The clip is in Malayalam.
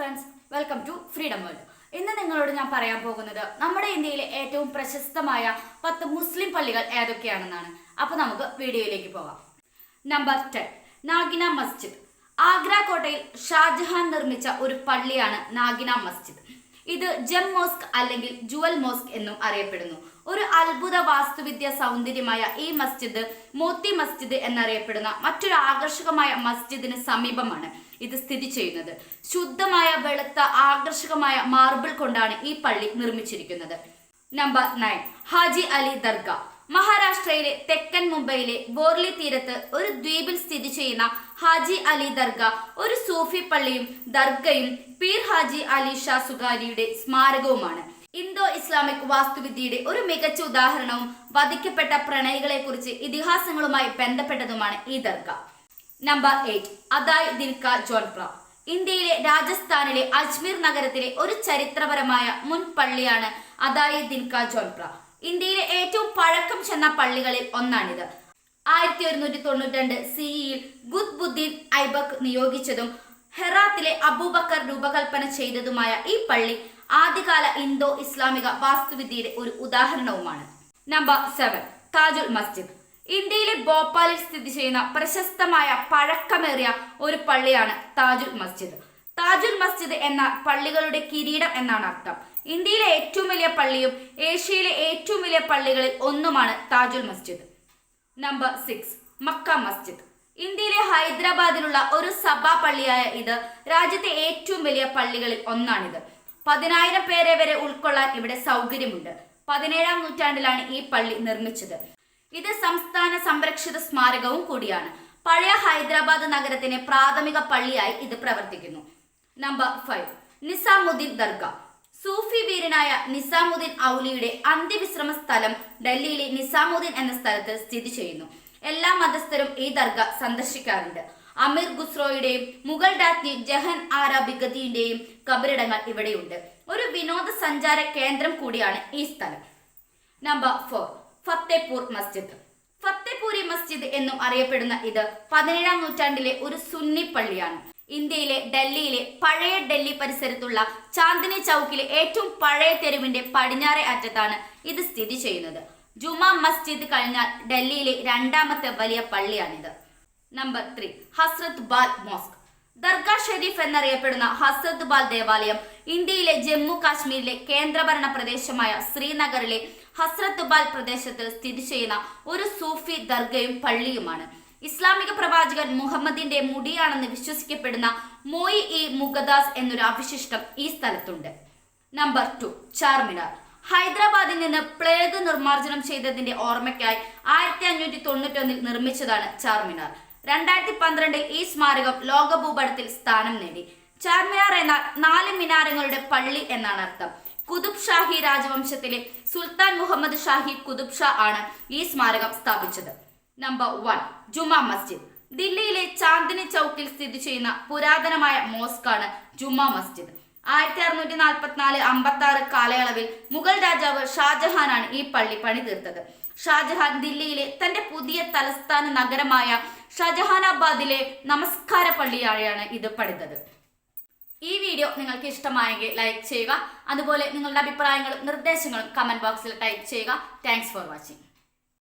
Friends, welcome to freedom world. ഇന്ന് നിങ്ങളോട് ഞാൻ പറയാൻ പോകുന്നത് നമ്മുടെ ഇന്ത്യയിലെ ഏറ്റവും പ്രശസ്തമായ 10 മുസ്ലിം പള്ളികൾ ഏതൊക്കെയാണെന്നാണ്. അപ്പോൾ നമുക്ക് വീഡിയോയിലേക്ക് പോകാം. നമ്പർ 10, നാഗിന മസ്ജിദ്. ആഗ്ര കോട്ടയിൽ ഷാജഹാൻ നിർമ്മിച്ച ഒരു പള്ളിയാണ് നാഗിന മസ്ജിദ്. ഇത് ജം മോസ്ക് അല്ലെങ്കിൽ ജുവൽ മോസ്ക് എന്നും അറിയപ്പെടുന്നു. ഒരു അത്ഭുത വാസ്തുവിദ്യ സൗന്ദര്യമായ ഈ മസ്ജിദ് മോത്തി മസ്ജിദ് എന്നറിയപ്പെടുന്ന മറ്റൊരു ആകർഷകമായ മസ്ജിദിന് സമീപമാണ് ഇത് സ്ഥിതി ചെയ്യുന്നത്. ശുദ്ധമായ വെളുത്ത ആകർഷകമായ മാർബിൾ കൊണ്ടാണ് ഈ പള്ളി നിർമ്മിച്ചിരിക്കുന്നത്. നമ്പർ 9, ഹാജി അലി ദർഗ. മഹാരാഷ്ട്രയിലെ തെക്കൻ മുംബൈയിലെ ബോർലി തീരത്ത് ഒരു ദ്വീപിൽ സ്ഥിതി ചെയ്യുന്ന ഹാജി അലി ദർഗ ഒരു സൂഫി പള്ളിയും ദർഗയും പീർ ഹാജി അലി ഷാ സുഗാരിയുടെ സ്മാരകവുമാണ്. ഇന്തോ ഇസ്ലാമിക് വാസ്തുവിദ്യയുടെ ഒരു മികച്ച ഉദാഹരണവും വധിക്കപ്പെട്ട പ്രണയികളെ കുറിച്ച് ഇതിഹാസങ്ങളുമായി ബന്ധപ്പെട്ടതുമാണ് ഈ ദർഗ. നമ്പർ 8, അദായ് ദിൽക ജോൺപ്ര. ഇന്ത്യയിലെ രാജസ്ഥാനിലെ അജ്മീർ നഗരത്തിലെ ഒരു ചരിത്രപരമായ മുൻ പള്ളിയാണ് അദായ് ദിൽക ജോൺപ്ര. ഇന്ത്യയിലെ ഏറ്റവും പഴക്കം ചെന്ന പള്ളികളിൽ ഒന്നാണിത്. 1192 സിഇയിൽ ഖുത്ബുദ്ദീൻ ഐബക്ക് നിയോഗിച്ചതും ഹെറാത്തിലെ അബൂബക്കർ രൂപകൽപ്പന ചെയ്തതുമായ ഈ പള്ളി ആദ്യകാല ഇന്തോ ഇസ്ലാമിക വാസ്തുവിദ്യയുടെ ഒരു ഉദാഹരണവുമാണ്. നമ്പർ 7, താജുൽ മസ്ജിദ്. ഇന്ത്യയിലെ ഭോപ്പാലിൽ സ്ഥിതി ചെയ്യുന്ന പ്രശസ്തമായ പഴക്കമേറിയ ഒരു പള്ളിയാണ് താജുൽ മസ്ജിദ്. താജുൽ മസ്ജിദ് എന്ന പള്ളികളുടെ കിരീടം എന്നാണ് അർത്ഥം. ഇന്ത്യയിലെ ഏറ്റവും വലിയ പള്ളിയും ഏഷ്യയിലെ ഏറ്റവും വലിയ പള്ളികളിൽ ഒന്നുമാണ് താജുൽ മസ്ജിദ്. നമ്പർ 6, മക്ക മസ്ജിദ്. ഇന്ത്യയിലെ ഹൈദരാബാദിലുള്ള ഒരു സഭാ പള്ളിയായ ഇത് രാജ്യത്തെ ഏറ്റവും വലിയ പള്ളികളിൽ ഒന്നാണിത്. 10,000 പേരെ വരെ ഉൾക്കൊള്ളാൻ ഇവിടെ സൗകര്യമുണ്ട്. 17ാം നൂറ്റാണ്ടിലാണ് ഈ പള്ളി നിർമ്മിച്ചത്. ഇത് സംസ്ഥാന സംരക്ഷിത സ്മാരകവും കൂടിയാണ്. പഴയ ഹൈദരാബാദ് നഗരത്തിലെ പ്രാഥമിക പള്ളിയായി ഇത് പ്രവർത്തിക്കുന്നു. നമ്പർ 5, നിസാമുദ്ദീൻ ദർഗ. സൂഫി വീരനായ നിസാമുദ്ദീൻ ഔലിയുടെ അന്ത്യവിശ്രമ സ്ഥലം ഡൽഹിയിലെ നിസാമുദ്ദീൻ എന്ന സ്ഥലത്ത് സ്ഥിതി ചെയ്യുന്നു. എല്ലാ മതസ്ഥരും ഈ ദർഗ സന്ദർശിക്കാറുണ്ട്. അമീർ ഖുസ്രോയുടെയും മുഗൾ രാജ്ഞി ജഹൻ ആര ബിഗതിയുടെയും കബറിടങ്ങൾ ഇവിടെയുണ്ട്. ഒരു വിനോദസഞ്ചാര കേന്ദ്രം കൂടിയാണ് ഈ സ്ഥലം. നമ്പർ 4, ഫത്തേപൂർ മസ്ജിദ്. ഫത്തേപൂരി മസ്ജിദ് എന്നും അറിയപ്പെടുന്ന ഇത് 17ാം നൂറ്റാണ്ടിലെ ഒരു സുന്നി പള്ളിയാണ്. ഇന്ത്യയിലെ ഡൽഹിയിലെ പഴയ ഡൽഹി പരിസരത്തുള്ള ചാന്ദിനി ചൗക്കിലെ ഏറ്റവും പഴയ തെരുവിന്റെ പടിഞ്ഞാറേ അറ്റത്താണ് ഇത് സ്ഥിതി ചെയ്യുന്നത്. ജുമാ മസ്ജിദ് കഴിഞ്ഞാൽ ഡൽഹിയിലെ രണ്ടാമത്തെ വലിയ പള്ളിയാണിത്. നമ്പർ 3, ഹസ്രത്ത് ബാൽ മോസ്ക്. ദർഗാ ഷെരീഫ് എന്നറിയപ്പെടുന്ന ഹസ്രത്ത് ബാൽ ദേവാലയം ഇന്ത്യയിലെ ജമ്മു കാശ്മീരിലെ കേന്ദ്രഭരണ പ്രദേശമായ ശ്രീനഗറിലെ ഹസ്രത്ത് ബാൽ പ്രദേശത്ത് സ്ഥിതി ചെയ്യുന്ന ഒരു സൂഫി ദർഗയും പള്ളിയുമാണ്. ഇസ്ലാമിക പ്രവാചകൻ മുഹമ്മദിന്റെ മുടിയാണെന്ന് വിശ്വസിക്കപ്പെടുന്ന മോയി ഇ മുഗദാസ് എന്നൊരു അവശിഷ്ടം ഈ സ്ഥലത്തുണ്ട്. നമ്പർ 2, ചാർമിനാർ. ഹൈദരാബാദിൽ നിന്ന് പ്ലേഗ് നിർമ്മാർജ്ജനം ചെയ്തതിന്റെ ഓർമ്മയ്ക്കായി 1591 നിർമ്മിച്ചതാണ് ചാർമിനാർ. 2012 ഈ സ്മാരകം ലോകഭൂപടത്തിൽ സ്ഥാനം നേടി. ചാർമിനാർ എന്നാൽ 4 മിനാരങ്ങളുടെ പള്ളി എന്നാണ് അർത്ഥം. കുതുബ് ഷാഹി രാജവംശത്തിലെ സുൽത്താൻ മുഹമ്മദ് ഷാഹി കുതുബ് ഷാ ആണ് ഈ സ്മാരകം സ്ഥാപിച്ചത്. നമ്പർ 1, ജുമാ മസ്ജിദ്. ദില്ലിയിലെ ചാന്ദിനി ചൗക്കിൽ സ്ഥിതി ചെയ്യുന്ന പുരാതനമായ മോസ്കാണ് ജുമാ മസ്ജിദ്. 1644-56 കാലയളവിൽ മുഗൾ രാജാവ് ഷാജഹാനാണ് ഈ പള്ളി പണിതീർത്തത്. ഷാജഹാൻ ദില്ലിയിലെ തന്റെ പുതിയ തലസ്ഥാന നഗരമായ ഷാജഹാനാബാദിലെ നമസ്കാര പള്ളിയായാണ് ഇത് പണിതത്. ഈ വീഡിയോ നിങ്ങൾക്ക് ഇഷ്ടമായെങ്കിൽ ലൈക്ക് ചെയ്യുക. അതുപോലെ നിങ്ങളുടെ അഭിപ്രായങ്ങളും നിർദ്ദേശങ്ങളും കമന്റ് ബോക്സിൽ ടൈപ്പ് ചെയ്യുക. Thanks for watching.